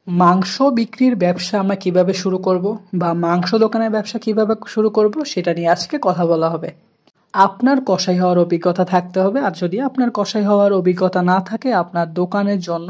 মাংস বিক্রির ব্যবসা আমরা কিভাবে শুরু করব বা মাংস দোকানের ব্যবসা কিভাবে শুরু করব সেটা নিয়ে আজকে কথা বলা হবে। আপনার কসাই হওয়ার অভিজ্ঞতা থাকতে হবে, আর যদি আপনার কসাই হওয়ার অভিজ্ঞতা না থাকে আপনার দোকানের জন্য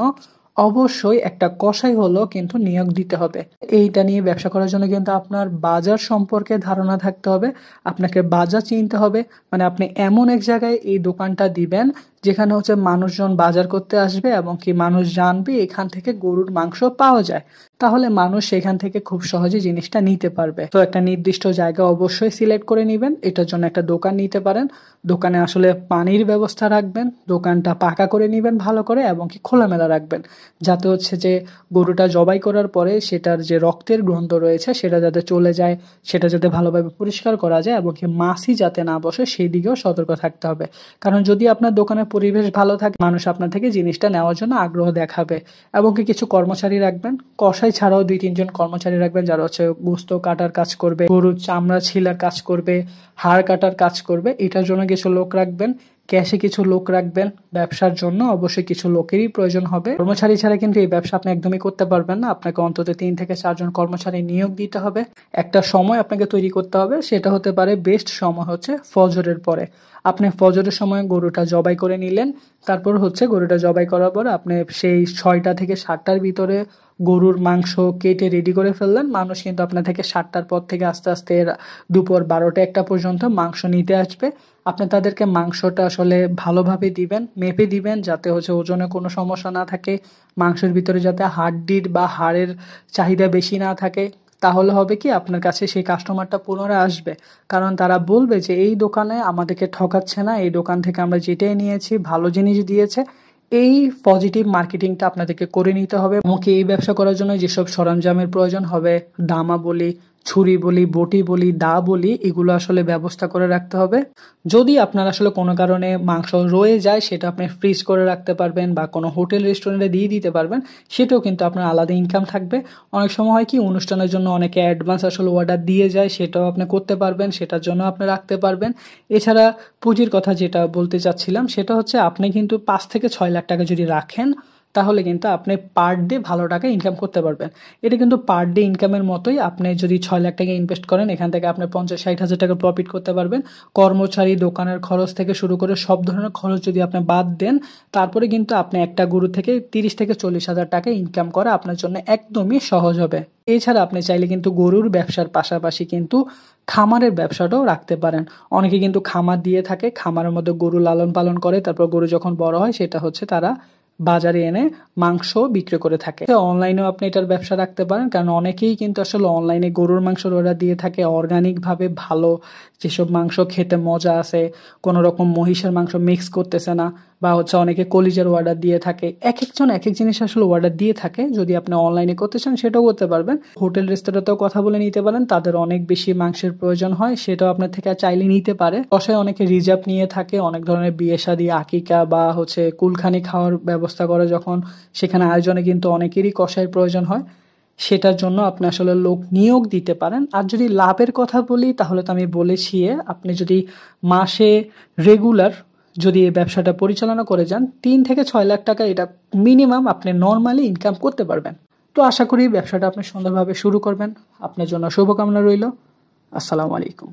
অবশ্যই একটা কসাই হলো কিন্তু নিয়োগ দিতে হবে। এইটা নিয়ে ব্যবসা করার জন্য কিন্তু আপনার বাজার সম্পর্কে ধারণা থাকতে হবে। আপনাকে বাজার চিনতে হবে, মানে আপনি এমন এক জায়গায় এই দোকানটা দিবেন যেখানে হচ্ছে মানুষজন বাজার করতে আসবে এবং কি মানুষ জানবে এখান থেকে গরুর মাংস পাওয়া যায়। তাহলে মানুষ সেখান থেকে খুব সহজে জিনিসটা নিতে পারবে। তো একটা নির্দিষ্ট জায়গা অবশ্যই সিলেক্ট করে নেবেন। এটার জন্য একটা দোকান নিতে পারেন। দোকানে আসলে পানির ব্যবস্থা রাখবেন, দোকানটা পাকা করে নেবেন ভালো করে এবং কি খোলামেলা রাখবেন, যাতে হচ্ছে যে গরুটা জবাই করার পরে সেটার যে রক্তের গন্ধ রয়েছে সেটা যাতে চলে যায়, সেটা যাতে ভালোভাবে পরিষ্কার করা যায় এবং কি মাছি যাতে না বসে সেই দিকেও সতর্ক থাকতে হবে। কারণ যদি আপনার দোকানের পরিবেশ ভালো থাকে মানুষ আপনার থেকে জিনিসটা নেওয়ার জন্য আগ্রহ দেখাবে। এবং কি কিছু কর্মচারী রাখবেন, কসাই ছাড়াও 2-3 জন কর্মচারী রাখবেন যারা হচ্ছে গোস্ত কাটার কাজ করবে, গরুর চামড়া ছিলার কাজ করবে, হাড় কাটার কাজ করবে। এটার জন্য কিছু লোক রাখবেন, ক্যাশে কিছু লোক রাখবেন। ব্যবসার জন্য অবশ্যই কিছু লোকেরই প্রয়োজন হবে। কর্মচারী ছাড়া কিন্তু এই ব্যবসা আপনি একদমই করতে পারবেন না। আপনাকে অন্তত 3 থেকে 4 জন কর্মচারী নিয়োগ দিতে হবে। একটা সময় আপনাকে তৈরি করতে হবে, সেটা হতে পারে বেস্ট সময় হচ্ছে ফজরের পরে। আপনি ফজরের সময় গরুটা জবাই করে নিলেন, তারপর হচ্ছে গরুটা জবাই করার পর আপনি সেই 6টা থেকে 7টার ভিতরে গরুর মাংস কেটে রেডি করে ফেললেন। মানুষ কিন্তু আপনার থেকে 7টার পর থেকে আস্তে আস্তে দুপুর 12টা-1টা পর্যন্ত মাংস নিতে আসবে। আপনি তাদেরকে মাংসটা আসলে ভালোভাবে দিবেন, মেপে দিবেন, যাতে হচ্ছে ওজনে কোনো সমস্যা না থাকে, মাংসের ভিতরে যাতে হাড্ডির বা হাড়ের চাহিদা বেশি না থাকে। তাহলে হবে কি আপনার কাছে সেই কাস্টমারটা পুনরায় আসবে, কারণ তারা বলবে যে এই দোকানে আমাদেরকে ঠকাচ্ছে না, এই দোকান থেকে আমরা যেটাই নিয়েছি ভালো জিনিস দিয়েছে। এই পজিটিভ মার্কেটিংটা আপনাদেরকে করে নিতে হবে। আমাকে এই ব্যবসা করার জন্য যেসব সরঞ্জামের প্রয়োজন হবে, দামা বলি, ছুরি বলি, বটি বলি, দা বলি, এগুলো আসলে ব্যবস্থা করে রাখতে হবে। যদি আপনার আসলে কোনো কারণে মাংস রয়ে যায় সেটা আপনি ফ্রিজ করে রাখতে পারবেন বা কোনো হোটেল রেস্টুরেন্টে দিয়ে দিতে পারবেন, সেটাও কিন্তু আপনার আলাদা ইনকাম থাকবে। অনেক সময় হয় কি অনুষ্ঠানের জন্য অনেকে অ্যাডভান্স আসলে অর্ডার দিয়ে যায়, সেটাও আপনি করতে পারবেন, সেটার জন্য আপনি রাখতে পারবেন। এছাড়া পুঁজির কথা যেটা বলতে চাচ্ছিলাম সেটা হচ্ছে আপনি কিন্তু 5 থেকে 6 লাখ টাকা যদি রাখেন তাহলে কিন্তু আপনি পার ডে ভালো টাকা ইনকাম করতে পারবেন। এটা কিন্তু পার ডে ইনকামের মতোই। আপনি যদি 6 লাখ টাকা ইনভেস্ট করেন এখান থেকে আপনি 50-60 হাজার টাকা প্রফিট করতে পারবেন। কর্মচারী, দোকানের খরচ থেকে শুরু করে সব ধরনের খরচ যদি আপনি বাদ দেন, তারপরে কিন্তু আপনি একটা গরু থেকে 30 থেকে 40 হাজার টাকা ইনকাম করা আপনার জন্য একদমই সহজ হবে। এছাড়া আপনি চাইলে কিন্তু গরুর ব্যবসার পাশাপাশি কিন্তু খামারের ব্যবসাটাও রাখতে পারেন। অনেকে কিন্তু খামার দিয়ে থাকে, খামারের মধ্যে গরু লালন পালন করে, তারপর গরু যখন বড় হয় সেটা হচ্ছে তারা বাজারে এনে মাংস বিক্রি করে থাকে। অনলাইনেও আপনি এটার ব্যবসা রাখতে পারেন, কারণ অনেকেই কিন্তু আসলে অনলাইনে গরুর মাংসের অর্ডার দিয়ে থাকে অর্গানিক ভাবে, ভালো যেসব মাংস খেতে মজা আছে, কোনো রকম মহিষের মাংস মিক্স করতেছে না, বা হচ্ছে অনেকে কলিজার অর্ডার দিয়ে থাকে। এক একজন এক এক জিনিস আসলে অর্ডার দিয়ে থাকে। যদি আপনি অনলাইনে করতে চান সেটাও করতে পারবেন। হোটেল রেস্তোরাঁতেও কথা বলে নিতে পারেন, তাদের অনেক বেশি মাংসের প্রয়োজন হয়, সেটাও আপনার থেকে চাইলে নিতে পারে। বসায় অনেকে রিজার্ভ নিয়ে থাকে, অনেক ধরনের বিয়ে শাদী, আকিকা বা হচ্ছে কুলখানি খাওয়ার ব্যবস্থা করে যখন, সেখানে আয়োজনে কিন্তু অনেকেরই কষায়ের প্রয়োজন হয়, সেটার জন্য আপনি আসলে লোক নিয়োগ দিতে পারেন। আর যদি লাভের কথা বলি তাহলে তো আমি বলেছি, আপনি যদি মাসে রেগুলার যদি এই ব্যবসাটা পরিচালনা করে যান 3 থেকে 6 লাখ টাকা এটা মিনিমাম আপনি নর্মালি ইনকাম করতে পারবেন। তো আশা করি ব্যবসাটা আপনি সুন্দরভাবে শুরু করবেন। আপনার জন্য শুভকামনা রইল। আসসালামু আলাইকুম।